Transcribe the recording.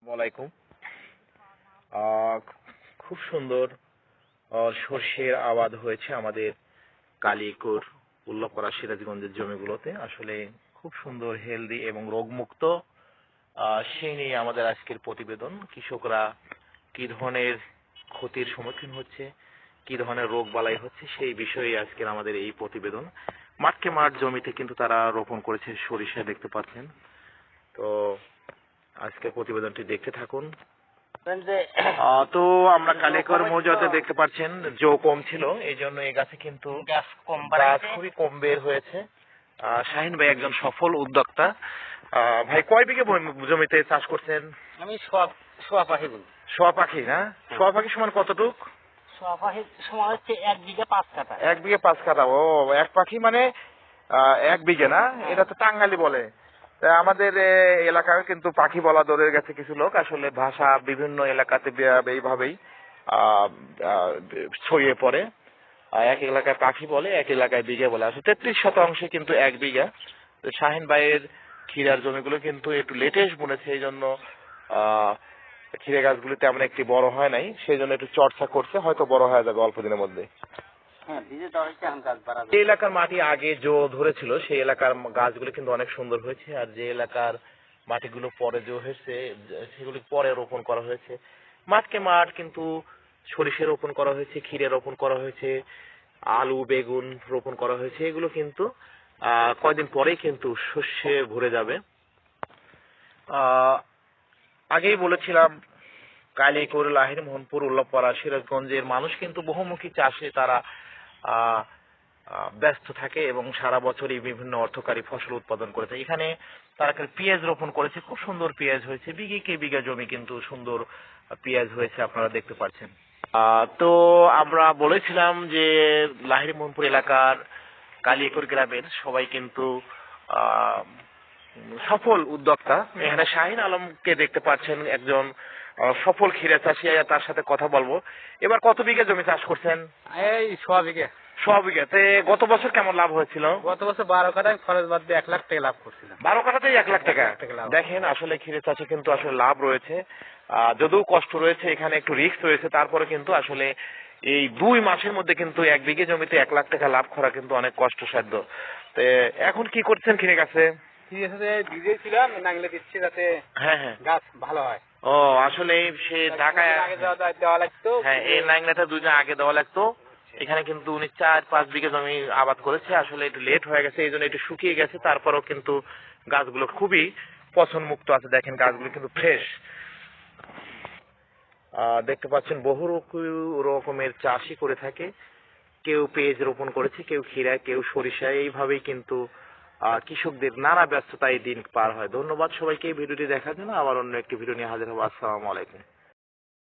ওয়ালাইকুম। আহ, খুব সুন্দর সর্ষের আবাদ হয়েছে আমাদের কালিয়াকৈর উল্লাপাড়া সিরাজগঞ্জের জমিগুলোতে। আসলে খুব সুন্দর, হেলদি এবং রোগমুক্ত। সেই নিয়ে আমাদের আজকের প্রতিবেদন। কৃষকরা কি ধরনের ক্ষতির সম্মুখীন হচ্ছে, কি ধরনের রোগ বালাই হচ্ছে, সেই বিষয়ে আজকের আমাদের এই প্রতিবেদন। মাঠকে মাঠ জমিতে কিন্তু তারা রোপণ করেছে সরিষা, দেখতে পাচ্ছেন। তো আজকের প্রতিবেদনটি দেখতে থাকুন। তো আমরা কালিয়াকৈর মৌজাতে দেখতে পাচ্ছেন জো কম ছিল, এই জন্য এই গাছে কিন্তু গাছ খুবই কম বের হয়েছে। শাহিন ভাই একজন সফল উদ্যোক্তা। ভাই, কয় বিঘে জমিতে চাষ করছেন? আমি সোয়া পাখি বলি। সোয়া পাখি না? সোয়া পাখি সমান কতটুক? সোয়া পাখির সময় হচ্ছে 1 বিঘা 5 কাঠা। 1 বিঘে 5 কাঠা। ও, এক পাখি মানে 1 বিঘে না? এটা তো টাঙ্গালি বলে। আমাদের এলাকায় কিন্তু পাখি বলা দূরের গেছে কিছু লোক। আসলে ভাষা বিভিন্ন এলাকাতে এইভাবেই ছড়িয়ে পড়ে। এক এলাকায় পাখি বলে, এক এলাকায় বিঘে বলে। আসলে 33% কিন্তু 1 বিঘা। শাহিন ভাইয়ের ক্ষীরার জমিগুলো কিন্তু একটু লেটেস্ট বুনেছে, এই জন্য ক্ষীরে গাছগুলি তেমন একটি বড় হয় নাই, সেই জন্য একটু চর্চা করছে, হয়তো বড় হয়ে যাবে অল্প দিনের মধ্যে। যে এলাকার মাটি আগে জো ধরেছিল সেই এলাকার গাছগুলো কিন্তু অনেক সুন্দর হয়েছে, আর যে এলাকার মাটিগুলো পরে জো হয়েছে সেগুলি পরে রোপণ করা হয়েছে। মাঠকে মাঠ কিন্তু সরিষা রোপণ করা হয়েছে, ক্ষীরে রোপণ করা হয়েছে, আলু বেগুন রোপণ করা হয়েছে। এগুলো কিন্তু কয়দিন পরেই কিন্তু শস্যে ভরে যাবে। আগেই বলেছিলাম কালিয়াকৈর, লাহিড়ী-মোহনপুর, উল্লাপাড়া, সিরাজগঞ্জের মানুষ কিন্তু বহুমুখী চাষে তারা ব্যস্ত থাকে এবং সারা বছরই বিভিন্ন অর্থকারী ফসল উৎপাদন করে থাকে। এখানে তারা পেঁয়াজ রোপণ করেছে, খুব সুন্দর পেঁয়াজ হয়েছে। বিঘে বিঘা জমি কিন্তু সুন্দর পেঁয়াজ হয়েছে, আপনারা দেখতে পাচ্ছেন। তো আমরা বলেছিলাম যে লাহিড়ী-মোহনপুর এলাকার কালিয়াকৈর গ্রামের সবাই কিন্তু সফল উদ্যোক্তা। এখানে শাহিন আলমকে দেখতে পাচ্ছেন, একজন সফল ক্ষীরা চাষী। তার সাথে কথা বলবো। এবার কত বিঘা জমি চাষ করছেন? এই 100 বিঘা। 100 বিঘাতে গত বছর কেমন লাভ হয়েছিল? গত বছর 12 কাঠায় খরচ বাদ দিয়ে 1 লাখ টাকা লাভ করছিলাম। 12 কাঠাতেই 1 লাখ টাকা। দেখেন, আসলে ক্ষীরে চাষে কিন্তু আসলে লাভ রয়েছে, যদিও কষ্ট রয়েছে, এখানে একটু রিস্ক রয়েছে, তারপরে কিন্তু আসলে এই 2 মাসের মধ্যে কিন্তু 1 বিঘে জমিতে 1 লাখ টাকা লাভ করা কিন্তু অনেক কষ্টসাধ্য। তো এখন কি করছেন ক্ষীরে গাছে? দিয়েছিলাম নাংলে দিচ্ছি যাতে গাছ ভালো হয়। ও, আসলে সে ঢাকায় আগে দেওয়া লাগতো। হ্যাঁ, এই নাংলাটা 2 দিন আগে দেওয়া লাগতো। এখানে কিন্তু উনি 4-5 বিঘা জমি আবাদ করেছে। আসলে একটু লেট হয়ে গেছে, এই জন্য একটু শুকিয়ে গেছে। তারপরেও কিন্তু গাছগুলো খুবই পচন মুক্ত আছে। দেখেন, গাছগুলো কিন্তু ফ্রেশ। দেখতে পাচ্ছেন বহু রকমের চাষই করে থাকে। কেউ পেঁয়াজ রোপণ করেছে, কেউ ক্ষীরা, কেউ সরিষা। এইভাবেই কিন্তু কৃষকদের নানা ব্যস্ততায় দিন পার হয়। ধন্যবাদ সবাইকে এই ভিডিওটি দেখার জন্য। আবার অন্য একটি ভিডিও নিয়ে হাজির হবো। আসসালামু আলাইকুম।